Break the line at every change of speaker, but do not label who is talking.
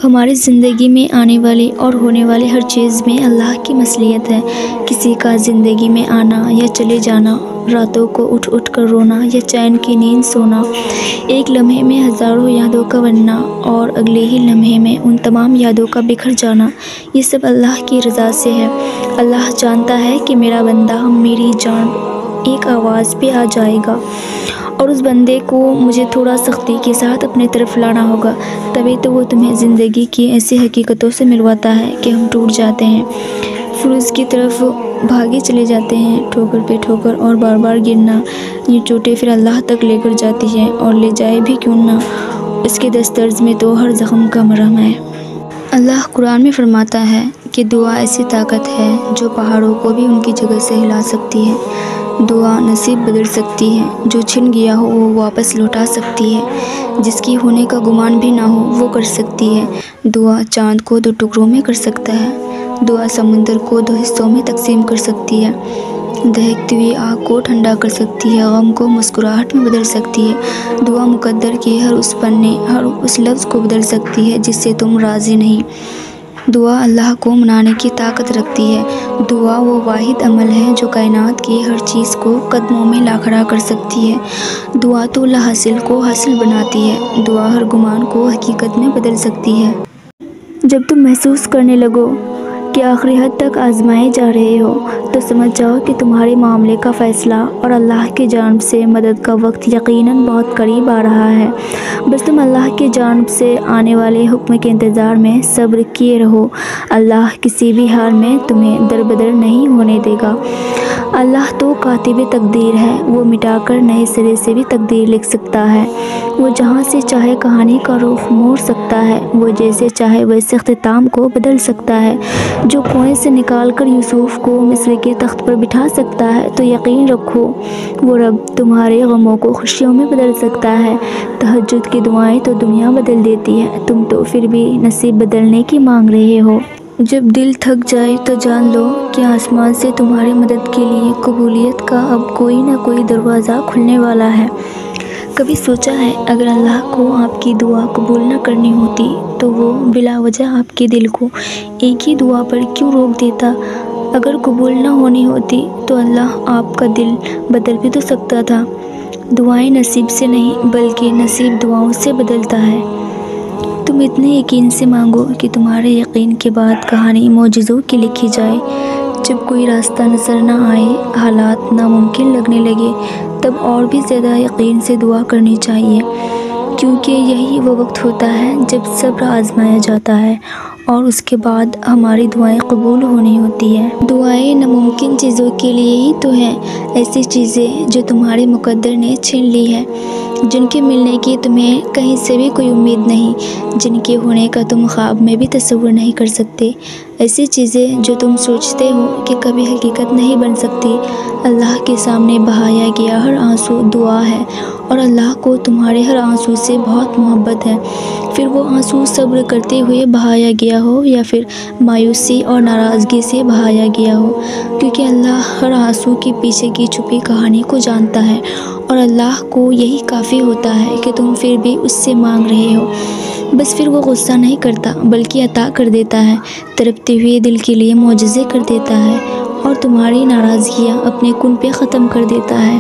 ہماری زندگی میں آنے والی اور ہونے والی ہر چیز میں اللہ کی مصلحت ہے۔ کسی کا زندگی میں آنا یا چلے جانا، راتوں کو اٹھ اٹھ کر رونا یا چین کی نیند سونا، ایک لمحے میں ہزاروں یادوں کا بننا اور اگلے ہی لمحے میں ان تمام یادوں کا بکھر جانا، یہ سب اللہ کی رضا سے ہے۔ اللہ جانتا ہے کہ میرا بندہ میری جان ایک آواز پہ آ جائے گا، اور اس بندے کو مجھے تھوڑا سختی کے ساتھ اپنے طرف لانا ہوگا، تبھی تو وہ تمہیں زندگی کی ایسی حقیقتوں سے ملواتا ہے کہ ہم ٹوٹ جاتے ہیں، پھر اس کی طرف بھاگے چلے جاتے ہیں۔ ٹھوکر پہ ٹھوکر اور بار بار گرنا، یہ چوٹیں پھر اللہ تک لے کر جاتی ہیں، اور لے جائے بھی کیوں نہ، اس کے دسترس میں تو ہر زخم کا مرہم ہے۔ اللہ قرآن میں فرماتا ہے کہ دعا ایسی طاقت ہے جو پہاڑوں کو بھی ان کی جگہ سے ہلا سکتی ہے۔ دعا نصیب بدل سکتی ہے، جو چھن گیا ہو وہ واپس لوٹا سکتی ہے، جس کی ہونے کا گمان بھی نہ ہو وہ کر سکتی ہے۔ دعا چاند کو 2 ٹکڑوں میں کر سکتا ہے، دعا سمندر کو 2 حصوں میں تقسیم کر سکتی ہے، دہکتی ہوئی آگ کو ٹھنڈا کر سکتی ہے، غم کو مسکراہٹ میں بدل سکتی ہے۔ دعا مقدر کے ہر اس پنے، ہر اس لفظ کو بدل سکتی ہے جس سے تم راضی نہیں۔ دعا اللہ کو منانے کی طاقت رکھتی ہے۔ دعا وہ واحد عمل ہے جو کائنات کی ہر چیز کو قدموں میں لا کھڑا کر سکتی ہے۔ دعا تو لا حاصل کو حاصل بناتی ہے۔ دعا ہر گمان کو حقیقت میں بدل سکتی ہے۔ جب تم محسوس کرنے لگو کہ آخری حد تک آزمائے جا رہے ہو، تو سمجھ جاؤ کہ تمہارے معاملے کا فیصلہ اور اللہ کی جانب سے مدد کا وقت یقیناً بہت قریب آ رہا ہے۔ بس تم اللہ کی جانب سے آنے والے حکم کے انتظار میں صبر کیے رہو۔ اللہ کسی بھی حال میں تمہیں دربدر نہیں ہونے دے گا۔ اللہ تو کاتب تقدیر ہے، وہ مٹا کر نئے سرے سے بھی تقدیر لکھ سکتا ہے۔ وہ جہاں سے چاہے کہانی کا رخ موڑ سکتا ہے، وہ جیسے چاہے ویسے اختتام کو بدل سکتا ہے۔ جو کونے سے نکال کر یوسف کو مصر کے تخت پر بٹھا سکتا ہے، تو یقین رکھو وہ رب تمہارے غموں کو خوشیوں میں بدل سکتا ہے۔ تہجد کی دعائیں تو دنیا بدل دیتی ہے، تم تو پھر بھی نصیب بدلنے کی مانگ رہے ہو۔ جب دل تھک جائے تو جان لو کہ آسمان سے تمہاری مدد کے لیے قبولیت کا اب کوئی نہ کوئی دروازہ کھلنے والا ہے۔ کبھی سوچا ہے اگر اللہ کو آپ کی دعا قبول نہ کرنی ہوتی تو وہ بلا وجہ آپ کے دل کو ایک ہی دعا پر کیوں روک دیتا؟ اگر قبول نہ ہونی ہوتی تو اللہ آپ کا دل بدل بھی تو سکتا تھا۔ دعائیں نصیب سے نہیں بلکہ نصیب دعاؤں سے بدلتا ہے۔ تم اتنے یقین سے مانگو کہ تمہارے یقین کے بعد کہانی معجزوں کی لکھی جائے۔ جب کوئی راستہ نظر نہ آئے، حالات ناممکن لگنے لگے، تب اور بھی زیادہ یقین سے دعا کرنی چاہیے، کیونکہ یہی وہ وقت ہوتا ہے جب صبر آزمایا جاتا ہے اور اس کے بعد ہماری دعائیں قبول ہونی ہوتی ہیں۔ دعائیں ناممکن چیزوں کے لیے ہی تو ہیں، ایسی چیزیں جو تمہارے مقدر نے چھین لی ہیں، جن کے ملنے کی تمہیں کہیں سے بھی کوئی امید نہیں، جن کے ہونے کا تم خواب میں بھی تصور نہیں کر سکتے، ایسی چیزیں جو تم سوچتے ہو کہ کبھی حقیقت نہیں بن سکتی۔ اللہ کے سامنے بہایا گیا ہر آنسو دعا ہے، اور اللہ کو تمہارے ہر آنسو سے بہت محبت ہے، پھر وہ آنسو صبر کرتے ہوئے بہایا گیا ہو یا پھر مایوسی اور ناراضگی سے بہایا گیا ہو، کیونکہ اللہ ہر آنسو کے پیچھے کی چھپی کہانی کو جانتا ہے، اور اللہ کو یہی کافی ہوتا ہے کہ تم پھر بھی اس سے مانگ رہے ہو۔ بس پھر وہ غصہ نہیں کرتا بلکہ عطا کر دیتا ہے، تڑپتے ہوئے دل کے لیے معجزے کر دیتا ہے، اور تمہاری ناراضگیاں اپنے کن پہ ختم کر دیتا ہے۔